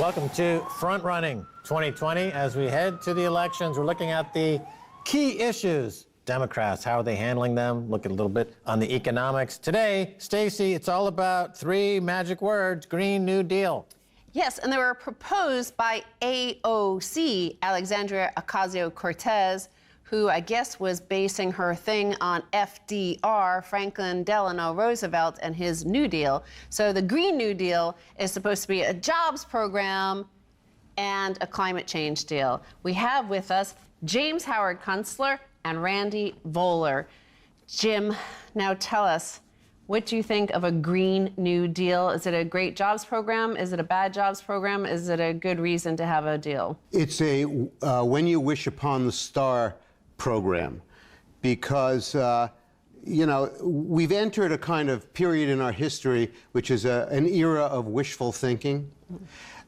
Welcome to Front Running 2020. As we head to the elections, we're looking at the key issues. Democrats, how are they handling them? Look at a little bit on the economics. Today, Stacy, it's all about three magic words: Green New Deal. Yes, and they were proposed by AOC, Alexandria Ocasio-Cortez, who I guess was basing her thing on FDR, Franklin Delano Roosevelt, and his New Deal. So the Green New Deal is supposed to be a jobs program and a climate change deal. We have with us James Howard Kunstler and Randy Voller. Jim, now tell us, what do you think of a Green New Deal? Is it a great jobs program? Is it a bad jobs program? Is it a good reason to have a deal? It's a when you wish upon the star program, because you know, we've entered a kind of period in our history which is an era of wishful thinking.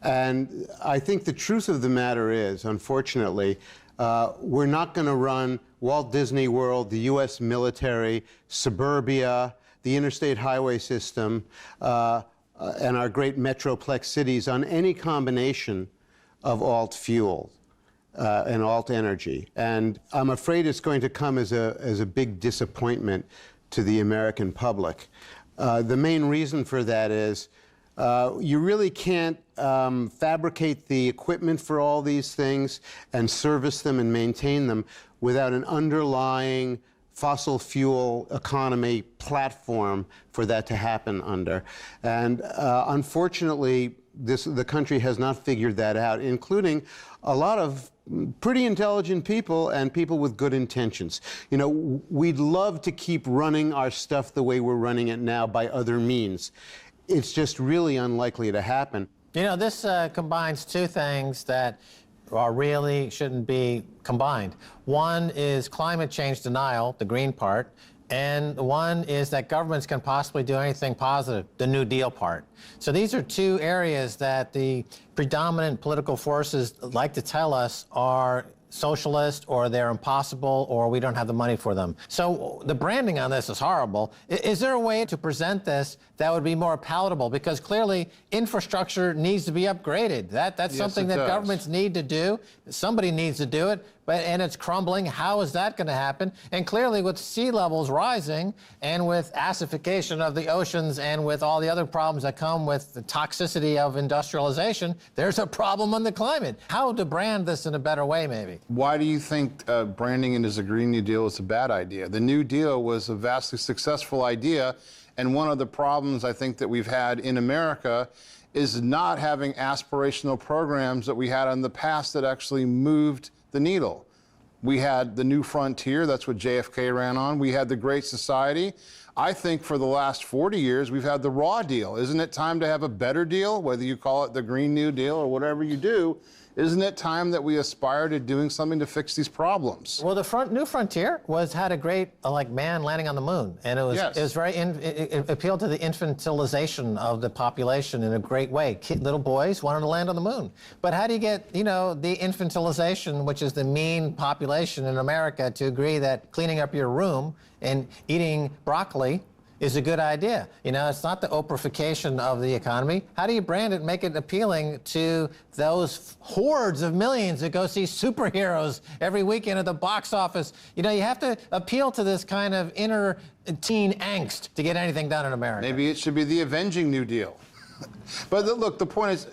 And I think the truth of the matter is, unfortunately, we're not going to run Walt Disney World, the U.S. military, suburbia, the interstate highway system, and our great metroplex cities on any combination of alt fuel and alt energy. And I'm afraid it's going to come as a big disappointment to the American public. The main reason for that is you really can't fabricate the equipment for all these things and service them and maintain them without an underlying fossil fuel economy platform for that to happen under. And unfortunately, the country has not figured that out, including a lot of pretty intelligent people and people with good intentions. You know, we'd love to keep running our stuff the way we're running it now by other means. It's just really unlikely to happen. You know, this combines two things that really shouldn't be combined. One is climate change denial, the green part, and one is that governments can possibly do anything positive, the New Deal part. So these are two areas that the predominant political forces like to tell us are socialist, or they're impossible, or we don't have the money for them. So the branding on this is horrible. Is there a way to present this that would be more palatable? Because clearly infrastructure needs to be upgraded. That's something that governments need to do. Somebody needs to do it, and it's crumbling. How is that going to happen? And clearly with sea levels rising and with acidification of the oceans and with all the other problems that come with the toxicity of industrialization, there's a problem on the climate. How to brand this in a better way, maybe? Why do you think branding it as a Green New Deal is a bad idea? The New Deal was a vastly successful idea, and one of the problems I think that we've had in America is not having aspirational programs that we had in the past that actually moved the needle. We had the New Frontier, that's what JFK ran on. We had the Great Society. I think for the last 40 years, we've had the Raw Deal. Isn't it time to have a better deal, whether you call it the Green New Deal or whatever you do? Isn't it time that we aspire to doing something to fix these problems? Well, the New Frontier had a great man landing on the moon, and it was very it appealed to the infantilization of the population in a great way. Little boys wanted to land on the moon, but how do you get the infantilization, which is the mean population in America, to agree that cleaning up your room and eating broccoli is a good idea? It's not the Oprahfication of the economy. How do you brand it and make it appealing to those hordes of millions that go see superheroes every weekend at the box office? You have to appeal to this kind of inner teen angst to get anything done in America. Maybe it should be the Avenging New Deal. But look, the point is,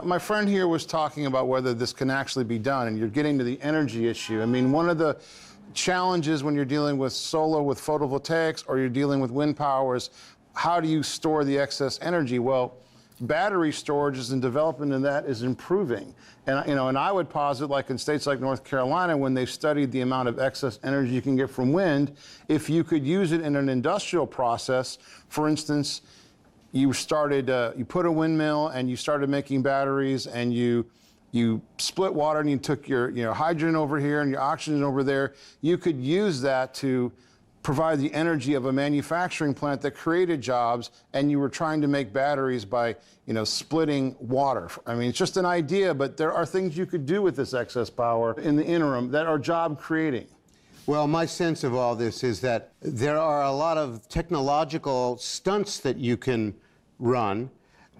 my friend here was talking about whether this can actually be done, and you're getting to the energy issue. I mean, one of the challenges when you're dealing with solar with photovoltaics or you're dealing with wind power is how do you store the excess energy? Well, battery storage and development in that is improving. And and I would posit, like in states like North Carolina, when they've studied the amount of excess energy you can get from wind, if you could use it in an industrial process, for instance, you put a windmill and you started making batteries, and you split water and you took your hydrogen over here and your oxygen over there. You could use that to provide the energy of a manufacturing plant that created jobs, and you were trying to make batteries by splitting water. I mean, it's just an idea, but there are things you could do with this excess power in the interim that are job creating. Well, my sense of all this is that there are a lot of technological stunts that you can run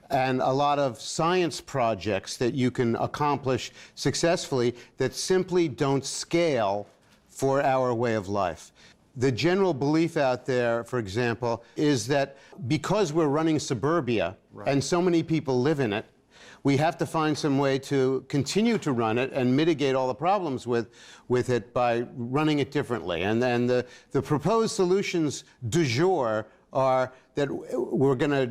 and a lot of science projects that you can accomplish successfully that simply don't scale for our way of life. The general belief out there, for example, is that because we're running suburbia and so many people live in it, we have to find some way to continue to run it and mitigate all the problems with it by running it differently. And then the proposed solutions du jour are that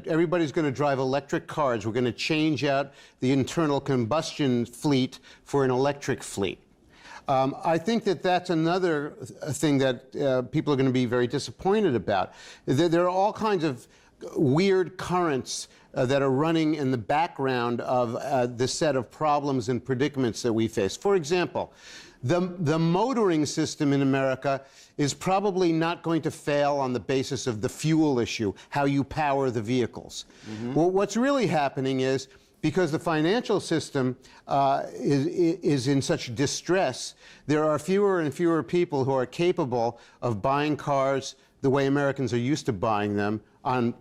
everybody's going to drive electric cars. We're going to change out the internal combustion fleet for an electric fleet. I think that that's another thing that people are going to be very disappointed about. There are all kinds of weird currents that are running in the background of the set of problems and predicaments that we face. For example, the motoring system in America is probably not going to fail on the basis of the fuel issue, how you power the vehicles. Well, what's really happening is, because the financial system is in such distress, there are fewer and fewer people who are capable of buying cars the way Americans are used to buying them, on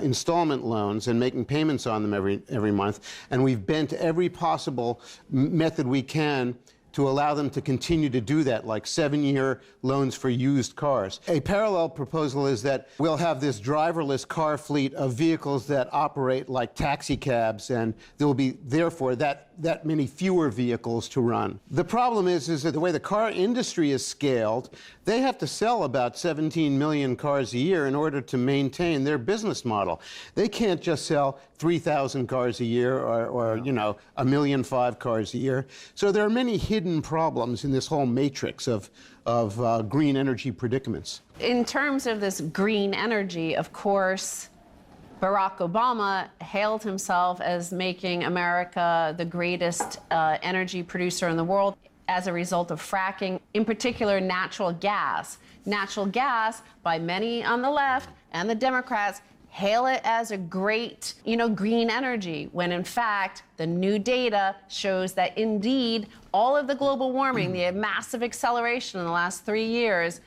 installment loans and making payments on them every month. And we've bent every possible method we can to allow them to continue to do that, like 7-year loans for used cars. A parallel proposal is that we'll have this driverless car fleet of vehicles that operate like taxi cabs, and there will be, therefore, that many fewer vehicles to run. The problem is that the way the car industry is scaled, they have to sell about 17 million cars a year in order to maintain their business model. They can't just sell 3,000 cars a year or you know, 1.5 million cars a year. So there are many hidden problems in this whole matrix of green energy predicaments. In terms of this green energy, of course, Barack Obama hailed himself as making America the greatest energy producer in the world as a result of fracking, in particular natural gas. Natural gas, by many on the left and the Democrats, hail it as a great, green energy, when in fact the new data shows that indeed all of the global warming, the massive acceleration in the last 3 years,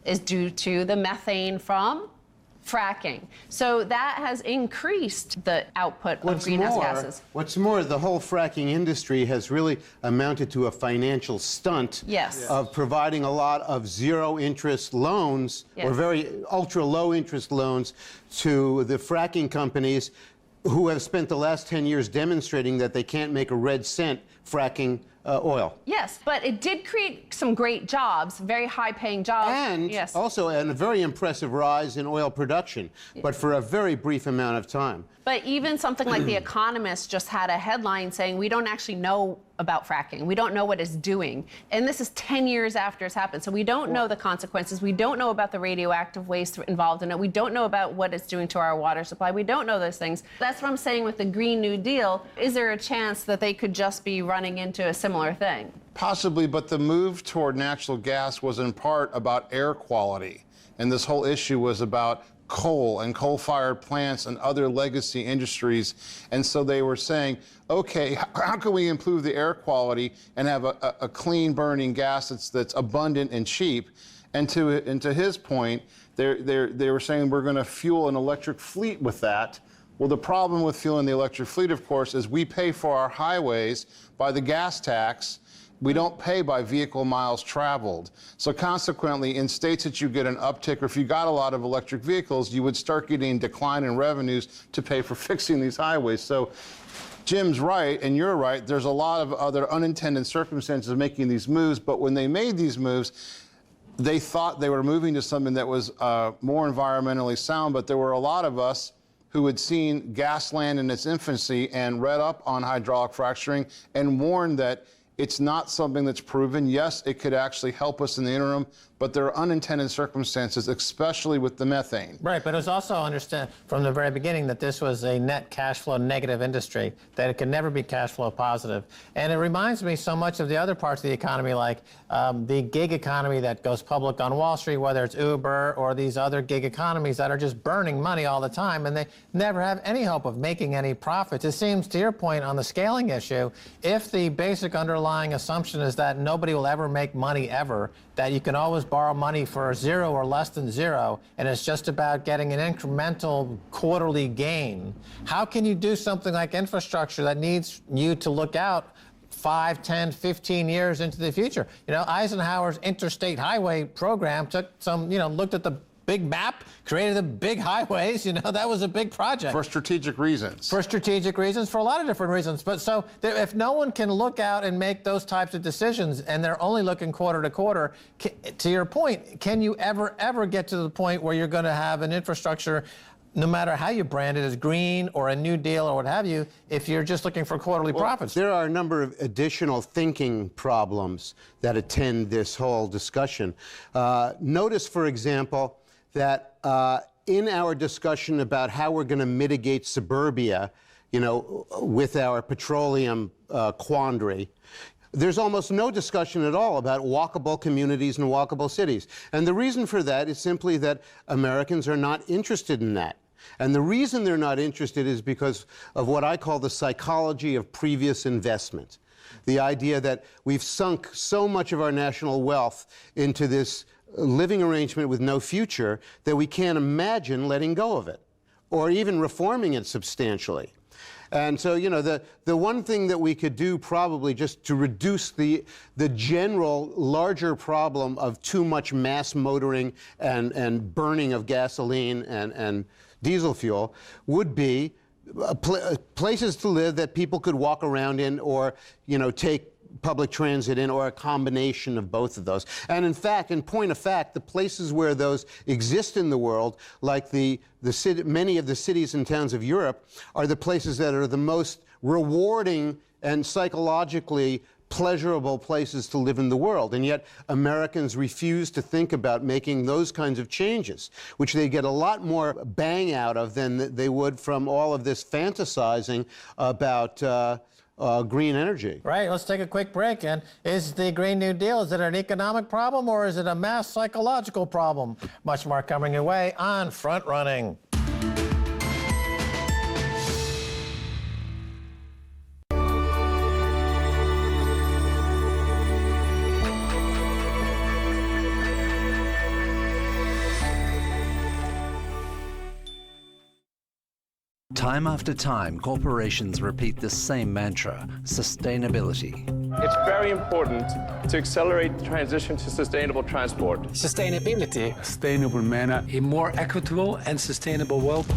is due to the methane from fracking. So that has increased the output of greenhouse gases. What's more, the whole fracking industry has really amounted to a financial stunt of providing a lot of zero-interest loans or very ultra-low interest loans to the fracking companies who have spent the last 10 years demonstrating that they can't make a red cent fracking oil. Yes, but it did create some great jobs, very high-paying jobs. And also a very impressive rise in oil production, but for a very brief amount of time. But even something like The Economist just had a headline saying, we don't actually know about fracking. We don't know what it's doing. And this is 10 years after it's happened. So we don't know the consequences. We don't know about the radioactive waste involved in it. We don't know about what it's doing to our water supply. We don't know those things. That's what I'm saying with the Green New Deal. Is there a chance that they could just be running into a similar thing? Possibly, but the move toward natural gas was in part about air quality. And this whole issue was about coal and coal-fired plants and other legacy industries. And so they were saying, okay, how can we improve the air quality and have a clean burning gas that's abundant and cheap? And to his point, they were saying we're going to fuel an electric fleet with that. Well, the problem with fueling the electric fleet, of course, is we pay for our highways by the gas tax. We don't pay by vehicle miles traveled. So consequently, in states that you get an uptick, or if you got a lot of electric vehicles, you would start getting a decline in revenues to pay for fixing these highways. So Jim's right, and you're right. There's a lot of other unintended circumstances of making these moves, but when they made these moves, they thought they were moving to something that was more environmentally sound, but there were a lot of us who had seen Gasland in its infancy and read up on hydraulic fracturing and warned that it's not something that's proven. Yes, it could actually help us in the interim, but there are unintended circumstances, especially with the methane. Right, but it was also understood from the very beginning that this was a net cash flow negative industry, that it could never be cash flow positive. And it reminds me so much of the other parts of the economy, like the gig economy that goes public on Wall Street, whether it's Uber or these other gig economies that are just burning money all the time, and they never have any hope of making any profits. It seems, to your point on the scaling issue, if the basic underlying underlying assumption is that nobody will ever make money ever, that you can always borrow money for zero or less than zero, and it's just about getting an incremental quarterly gain. How can you do something like infrastructure that needs you to look out 5, 10, 15 years into the future? You know, Eisenhower's interstate highway program took some, looked at the big map, created the big highways, that was a big project. For strategic reasons. For strategic reasons, for a lot of different reasons. But so if no one can look out and make those types of decisions, and they're only looking quarter to quarter, to your point, can you ever get to the point where you're going to have an infrastructure, no matter how you brand it as green or a New Deal or what have you, if you're just looking for quarterly profits? There are a number of additional thinking problems that attend this whole discussion. Notice, for example, that in our discussion about how we're going to mitigate suburbia, with our petroleum quandary, there's almost no discussion at all about walkable communities and walkable cities. And the reason for that is simply that Americans are not interested in that. And the reason they're not interested is because of what I call the psychology of previous investment. The idea that we've sunk so much of our national wealth into this living arrangement with no future that we can't imagine letting go of it or even reforming it substantially. And so, the one thing that we could do probably just to reduce the general larger problem of too much mass motoring and burning of gasoline and diesel fuel would be places to live that people could walk around in or, take public transit in, or a combination of both of those. And in fact, in point of fact, the places where those exist in the world, like many of the cities and towns of Europe, are the places that are the most rewarding and psychologically pleasurable places to live in the world. And yet Americans refuse to think about making those kinds of changes, which they get a lot more bang out of than they would from all of this fantasizing about green energy. Right, let's take a quick break. And is the Green New Deal, is it an economic problem or is it a mass psychological problem? Much more coming your way on Front Running. Time after time, corporations repeat the same mantra, sustainability. It's very important to accelerate the transition to sustainable transport. Sustainability. Sustainable manner. A more equitable and sustainable world.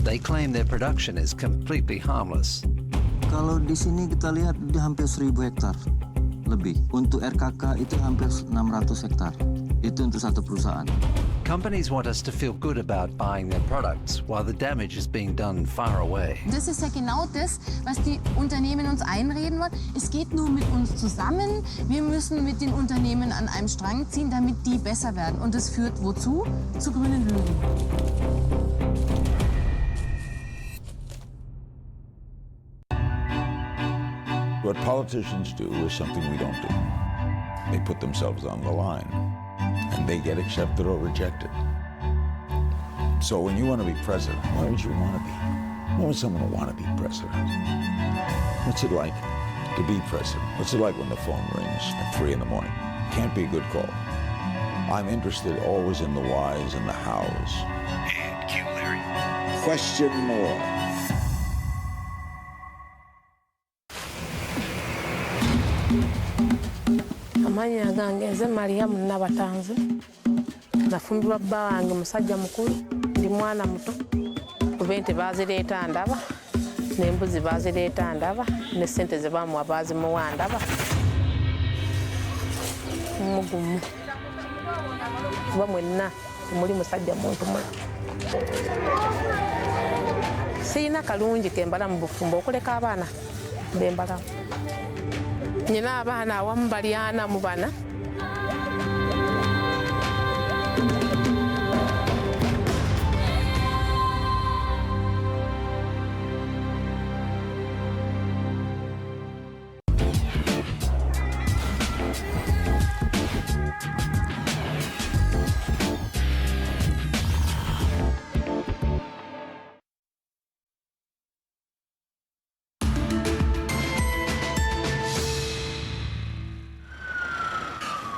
They claim their production is completely harmless. Kalau di sini kita lihat di hampir 1.000 hektar lebih. Untuk RKK itu hampir 600 hektar. Itu untuk satu perusahaan. Companies want us to feel good about buying their products while the damage is being done far away. Das ist ja genau das, was die Unternehmen uns einreden wollen. Es geht nur mit uns zusammen. Wir müssen mit den Unternehmen an einem Strang ziehen, damit die besser werden. Und das führt wozu? Zu grünen Löhnen. What politicians do is something we don't do. They put themselves on the line, and they get accepted or rejected. So when you want to be president, why would you want to be? Why would someone want to be president? What's it like to be president? What's it like when the phone rings at 3 in the morning? Can't be a good call. I'm interested always in the whys and the hows. And Q Larry. Question more. Amanya gange nze Mariamu Nabatanze nafumbirwa bba wange musajja mukulu ndi mwana muto kubente bazireeta ndaba n'embuzi bazireeta ndaba ne ssente ze bamuwa bazimuwa ndaba mugumu kuba mwenna temuli musajja muntu mwe sirina kalungi kembala mu bufumbo okuleka abaana bembalamu nyina abaana awamu bali 4 mu bana.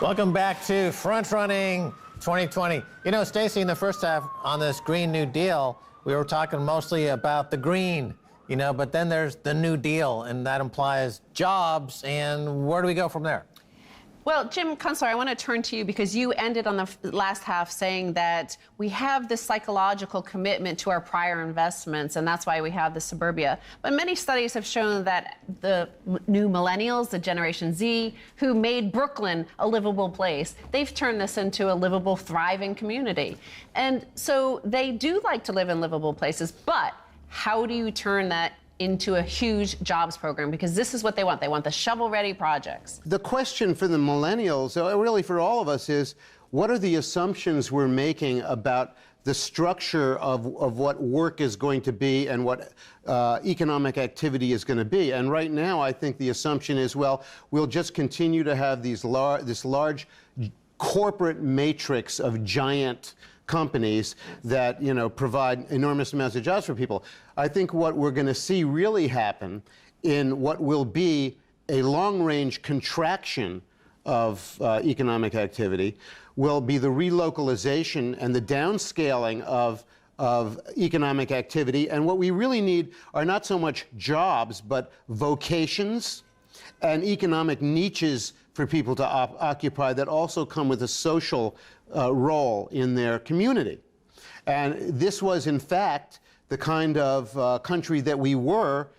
Welcome back to Front Running 2020. You know, Stacy, in the first half on this Green New Deal, we were talking mostly about the green, you know, but then there's the New Deal, and that implies jobs, and where do we go from there? Well, Jim Kunstler, I want to turn to you because you ended on the last half saying that we have this psychological commitment to our prior investments, and that's why we have the suburbia. But many studies have shown that the new millennials, the Generation Z, who made Brooklyn a livable place, they've turned this into a livable, thriving community. And so they do like to live in livable places, but how do you turn that into a huge jobs program? Because this is what they want. They want the shovel-ready projects. The question for the millennials, really for all of us, is what are the assumptions we're making about the structure of what work is going to be and what economic activity is going to be? And right now, I think the assumption is, well, we'll just continue to have this large corporate matrix of giant companies that, you know, provide enormous amounts of jobs for people. I think what we're going to see really happen in what will be a long-range contraction of economic activity will be the relocalization and the downscaling of economic activity. And what we really need are not so much jobs, but vocations and economic niches for people to occupy that also come with a social role in their community. And this was, in fact, the kind of country that we were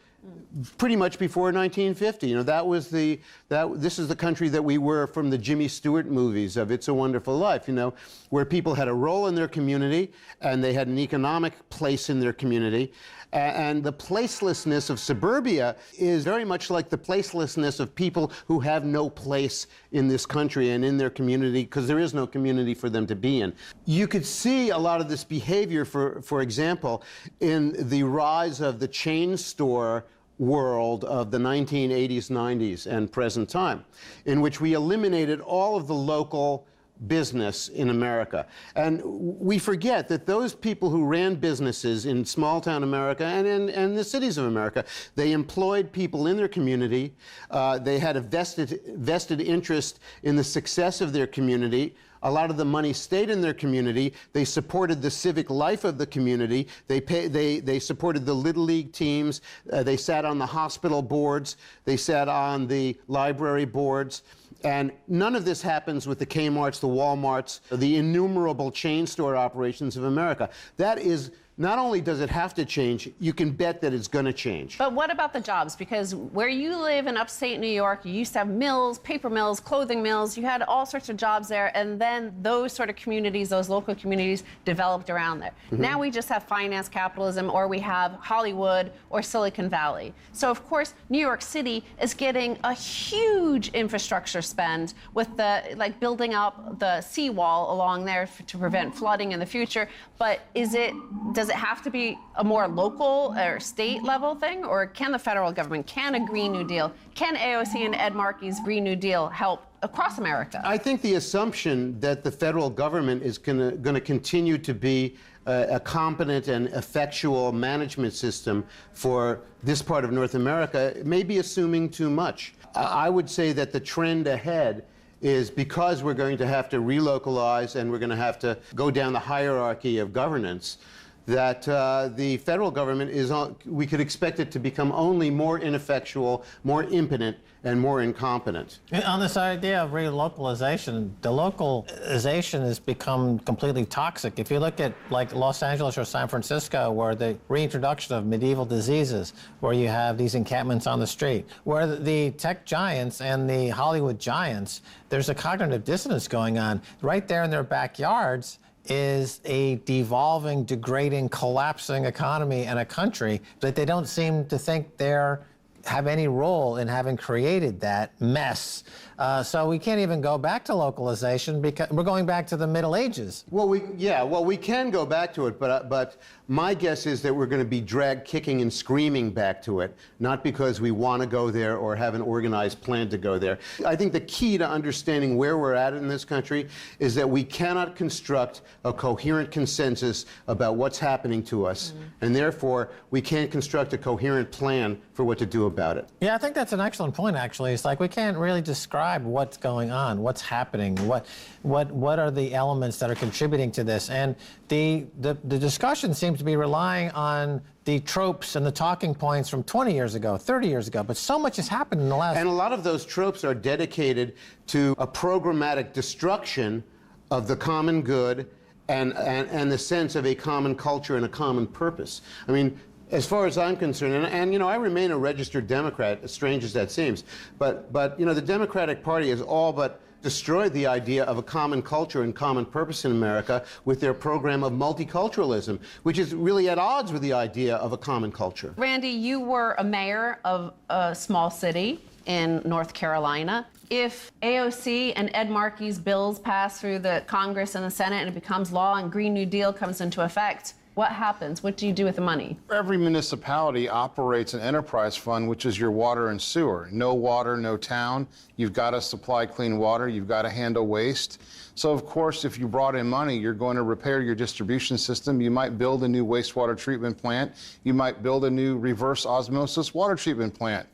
pretty much before 1950. You know, this is the country that we were from the Jimmy Stewart movies of It's a Wonderful Life, you know, where people had a role in their community and they had an economic place in their community. And the placelessness of suburbia is very much like the placelessness of people who have no place in this country and in their community because there is no community for them to be in. You could see a lot of this behavior, for example, in the rise of the chain store world of the 1980s, 90s, and present time, in which we eliminated all of the local business in America. And we forget that those people who ran businesses in small town America and in the cities of America, they employed people in their community. They had a vested interest in the success of their community. A lot of the money stayed in their community. They supported the civic life of the community. They supported the Little League teams. They sat on the hospital boards. They sat on the library boards. And none of this happens with the Kmarts, the Walmarts, the innumerable chain store operations of America. That is, not only does it have to change, you can bet that it's going to change. But what about the jobs? Because where you live in upstate New York, you used to have mills, paper mills, clothing mills. You had all sorts of jobs there. And then those sort of communities, those local communities, developed around there. Mm-hmm. Now we just have finance capitalism, or we have Hollywood or Silicon Valley. So, of course, New York City is getting a huge infrastructure spend with like building up the seawall along there to prevent flooding in the future. But does it have to be a more local or state level thing, or can the federal government, can a Green New Deal, can AOC and Ed Markey's Green New Deal help across America? I think the assumption that the federal government is going to continue to be a competent and effectual management system for this part of North America may be assuming too much. I would say that the trend ahead is, because we're going to have to relocalize and we're going to have to go down the hierarchy of governance, that the federal government we could expect it to become only more ineffectual, more impotent, and more incompetent. On this idea of relocalization, the localization has become completely toxic. If you look at like Los Angeles or San Francisco, where the reintroduction of medieval diseases, where you have these encampments on the street, where the tech giants and the Hollywood giants, there's a cognitive dissonance going on. Right there in their backyards is a devolving, degrading, collapsing economy and a country that they don't seem to think have any role in having created that mess. So we can't even go back to localization because we're going back to the Middle Ages. Well, we can go back to it, but my guess is that we're going to be dragged kicking and screaming back to it, not because we want to go there or have an organized plan to go there. I think the key to understanding where we're at in this country is that we cannot construct a coherent consensus about what's happening to us, and therefore we can't construct a coherent plan for what to do about it. Yeah, I think that's an excellent point, actually. It's like we can't really describe what's going on, what's happening, what are the elements that are contributing to this. And the discussion seems to be relying on the tropes and the talking points from 20 years ago, 30 years ago, but so much has happened in the last... And a lot of those tropes are dedicated to a programmatic destruction of the common good and the sense of a common culture and a common purpose. I mean, as far as I'm concerned, and you know, I remain a registered Democrat, as strange as that seems, but you know, the Democratic Party has all but destroyed the idea of a common culture and common purpose in America with their program of multiculturalism, which is really at odds with the idea of a common culture. Randy, you were a mayor of a small city in North Carolina. If AOC and Ed Markey's bills pass through the Congress and the Senate and it becomes law and Green New Deal comes into effect, what happens? What do you do with the money? Every municipality operates an enterprise fund, which is your water and sewer. No water, no town. You've got to supply clean water. You've got to handle waste. So, of course, if you brought in money, you're going to repair your distribution system. You might build a new wastewater treatment plant. You might build a new reverse osmosis water treatment plant.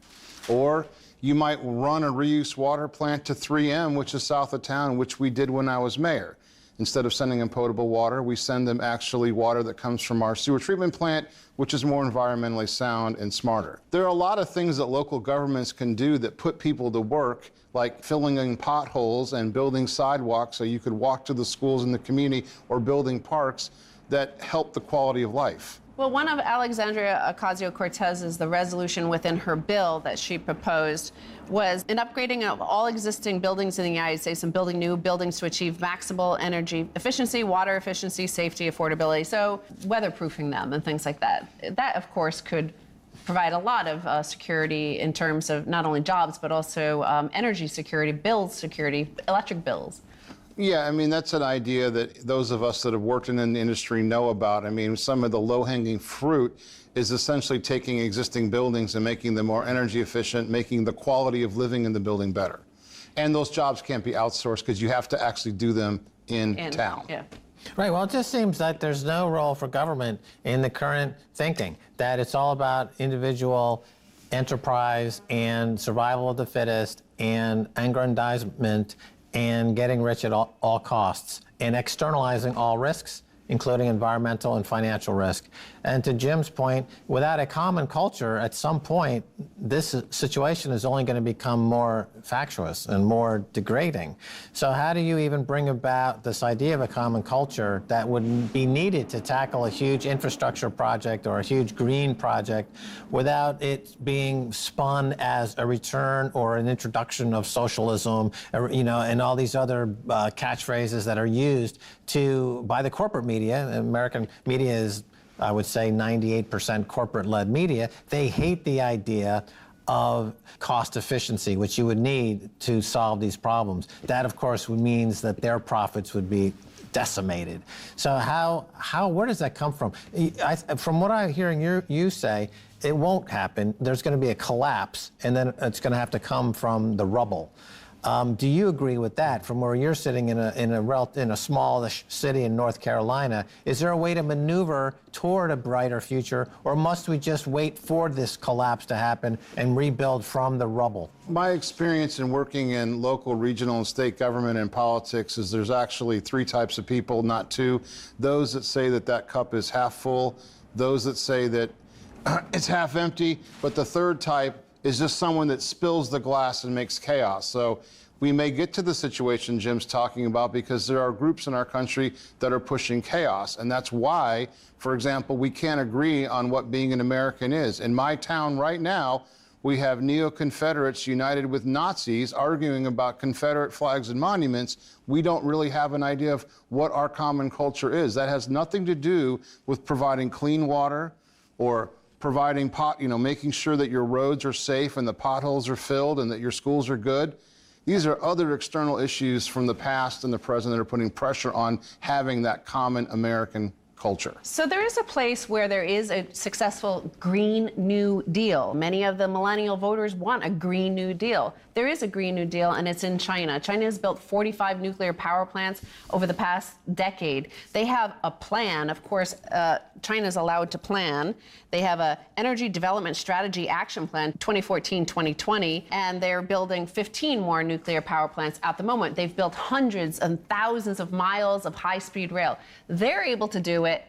Or you might run a reuse water plant to 3M, which is south of town, which we did when I was mayor. Instead of sending them potable water, we send them actually water that comes from our sewer treatment plant, which is more environmentally sound and smarter. There are a lot of things that local governments can do that put people to work, like filling in potholes and building sidewalks so you could walk to the schools in the community, or building parks that help the quality of life. Well, one of Alexandria Ocasio-Cortez's, the resolution within her bill that she proposed was an upgrading of all existing buildings in the United States and building new buildings to achieve maximal energy efficiency, water efficiency, safety, affordability, so weatherproofing them and things like that. That, of course, could provide a lot of security in terms of not only jobs, but also energy security, bills security, electric bills. Yeah, I mean, that's an idea that those of us that have worked in the industry know about. I mean, some of the low-hanging fruit is essentially taking existing buildings and making them more energy efficient, making the quality of living in the building better. And those jobs can't be outsourced because you have to actually do them in town. Yeah. Right, well, it just seems that there's no role for government in the current thinking, that it's all about individual enterprise and survival of the fittest and aggrandizement and getting rich at all costs, and externalizing all risks, including environmental and financial risk. And to Jim's point, without a common culture, at some point, this situation is only going to become more factious and more degrading. So how do you even bring about this idea of a common culture that would be needed to tackle a huge infrastructure project or a huge green project without it being spun as a return or an introduction of socialism, or, you know, and all these other catchphrases that are used by the corporate media. American media is, I would say, 98% corporate-led media. They hate the idea of cost efficiency, which you would need to solve these problems. That, of course, means that their profits would be decimated. So where does that come from? From what I'm hearing you say, it won't happen. There's going to be a collapse, and then it's going to have to come from the rubble. Do you agree with that? From where you're sitting in a smallish city in North Carolina, is there a way to maneuver toward a brighter future, or must we just wait for this collapse to happen and rebuild from the rubble? My experience in working in local, regional, and state government and politics is there's actually three types of people, not two. Those that say that that cup is half full, those that say that it's half empty, but the third type is just someone that spills the glass and makes chaos. So we may get to the situation Jim's talking about because there are groups in our country that are pushing chaos. And that's why, for example, we can't agree on what being an American is. In my town right now, we have neo-Confederates united with Nazis arguing about Confederate flags and monuments. We don't really have an idea of what our common culture is. That has nothing to do with providing clean water or providing making sure that your roads are safe and the potholes are filled and that your schools are good. These are other external issues from the past and the present that are putting pressure on having that common American culture. So there is a place where there is a successful Green New Deal. Many of the millennial voters want a Green New Deal. There is a Green New Deal, and it's in China. China has built 45 nuclear power plants over the past decade. They have a plan. Of course, China's allowed to plan. They have a Energy Development Strategy Action Plan, 2014-2020, and they're building 15 more nuclear power plants at the moment. They've built hundreds and thousands of miles of high-speed rail. They're able to do it.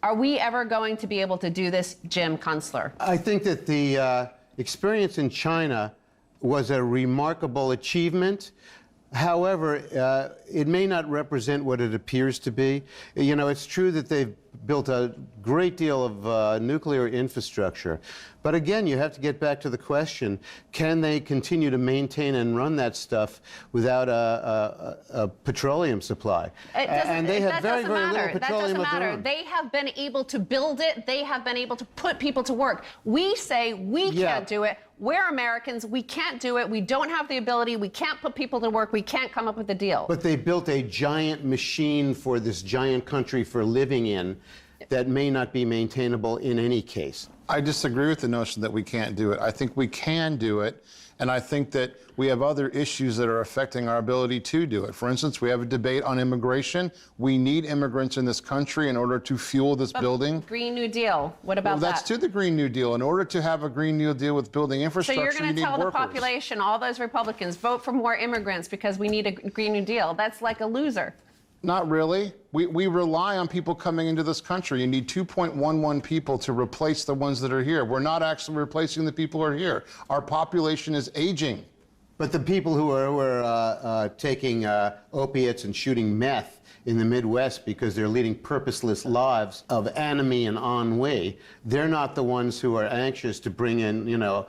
Are we ever going to be able to do this, Jim Kunstler? I think that the experience in China was a remarkable achievement. However, it may not represent what it appears to be. You know, it's true that they've built a great deal of nuclear infrastructure. But again, you have to get back to the question, can they continue to maintain and run that stuff without a petroleum supply? And they have very, very little petroleum That doesn't of their matter. own. They have been able to build it. They have been able to put people to work. We say we can't do it. We're Americans. We can't do it. We don't have the ability. We can't put people to work. We can't come up with a deal. But they built a giant machine for this giant country for living in that may not be maintainable in any case. I disagree with the notion that we can't do it. I think we can do it, and I think that we have other issues that are affecting our ability to do it. For instance, we have a debate on immigration. We need immigrants in this country in order to fuel this building. Green New Deal. What about that? That's to the Green New Deal. In order to have a Green New Deal with building infrastructure, so you're going to tell the population, all those Republicans, vote for more immigrants because we need a Green New Deal. That's like a loser. Not really. We rely on people coming into this country. You need 2.11 people to replace the ones that are here. We're not actually replacing the people who are here. Our population is aging. But the people who are taking opiates and shooting meth in the Midwest because they're leading purposeless lives of anomie and ennui, they're not the ones who are anxious to bring in, you know,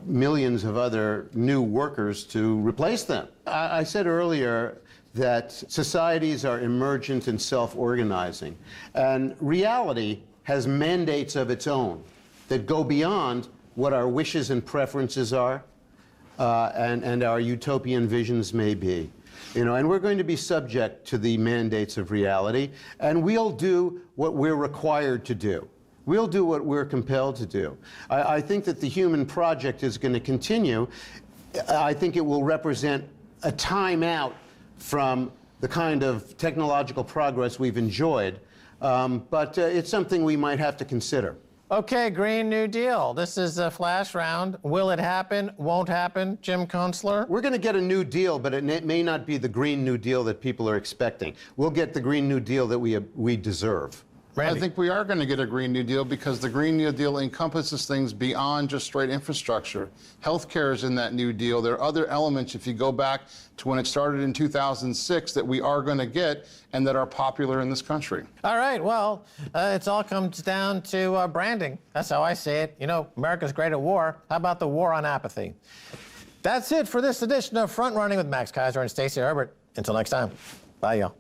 millions of other new workers to replace them. I said earlier that societies are emergent and self-organizing, and reality has mandates of its own that go beyond what our wishes and preferences are and our utopian visions may be. You know, and we're going to be subject to the mandates of reality, and we'll do what we're required to do. We'll do what we're compelled to do. I think that the human project is going to continue. I think it will represent a time out from the kind of technological progress we've enjoyed, but it's something we might have to consider. Okay, Green New Deal. This is a flash round. Will it happen? Won't happen? Jim Kunstler? We're going to get a new deal, but it may not be the Green New Deal that people are expecting. We'll get the Green New Deal that we deserve. Randy. I think we are going to get a Green New Deal because the Green New Deal encompasses things beyond just straight infrastructure. Healthcare is in that New Deal. There are other elements, if you go back to when it started in 2006, that we are going to get and that are popular in this country. All right, well, it all comes down to branding. That's how I say it. You know, America's great at war. How about the war on apathy? That's it for this edition of Front Running with Max Kaiser and Stacy Herbert. Until next time, bye, y'all.